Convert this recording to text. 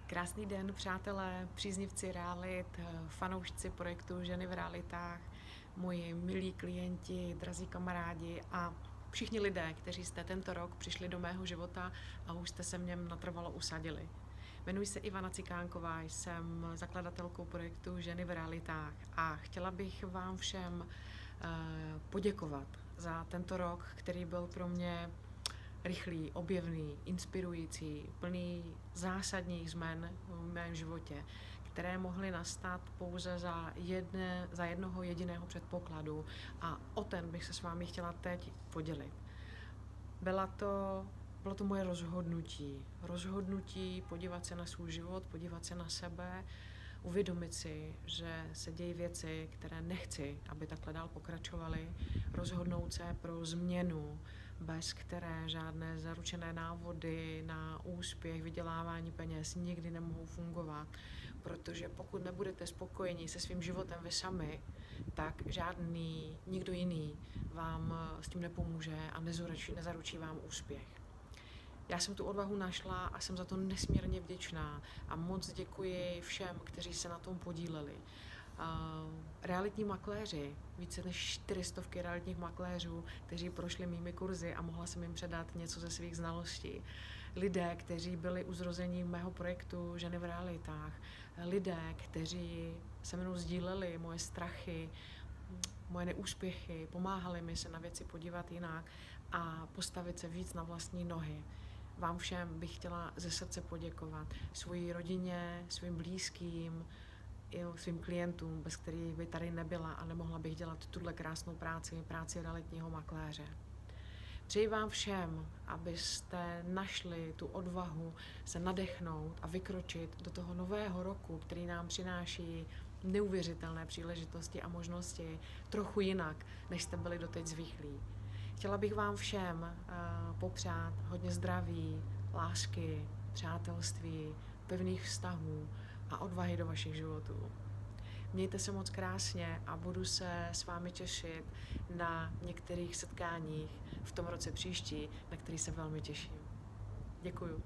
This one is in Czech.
Krásný den, přátelé, příznivci realit, fanoušci projektu Ženy v realitách, moji milí klienti, drazí kamarádi a všichni lidé, kteří jste tento rok přišli do mého života a už jste se v něm natrvalo usadili. Jmenuji se Ivana Cikánková, jsem zakladatelkou projektu Ženy v realitách a chtěla bych vám všem poděkovat za tento rok, který byl pro mě rychlý, objevný, inspirující, plný zásadních změn v mém životě, které mohly nastat pouze za jednoho jediného předpokladu a o ten bych se s vámi chtěla teď podělit. Bylo to moje rozhodnutí podívat se na svůj život, podívat se na sebe, uvědomit si, že se dějí věci, které nechci, aby takhle dál pokračovaly, rozhodnout se pro změnu, bez které žádné zaručené návody na úspěch, vydělávání peněz nikdy nemohou fungovat, protože pokud nebudete spokojeni se svým životem vy sami, tak nikdo jiný vám s tím nepomůže a nezaručí vám úspěch. Já jsem tu odvahu našla a jsem za to nesmírně vděčná a moc děkuji všem, kteří se na tom podíleli. Realitní makléři, více než 400 realitních makléřů, kteří prošli mými kurzy a mohla jsem jim předat něco ze svých znalostí. Lidé, kteří byli u zrození mého projektu Ženy v realitách. Lidé, kteří se mnou sdíleli moje strachy, moje neúspěchy, pomáhali mi se na věci podívat jinak a postavit se víc na vlastní nohy. Vám všem bych chtěla ze srdce poděkovat. Svojí rodině, svým blízkým, i svým klientům, bez kterých by tady nebyla a nemohla bych dělat tuhle krásnou práci realitního makléře. Přeji vám všem, abyste našli tu odvahu se nadechnout a vykročit do toho nového roku, který nám přináší neuvěřitelné příležitosti a možnosti trochu jinak, než jste byli doteď zvyklí. Chtěla bych vám všem popřát hodně zdraví, lásky, přátelství, pevných vztahů a odvahy do vašich životů. Mějte se moc krásně a budu se s vámi těšit na některých setkáních v tom roce příští, na který se velmi těším. Děkuju.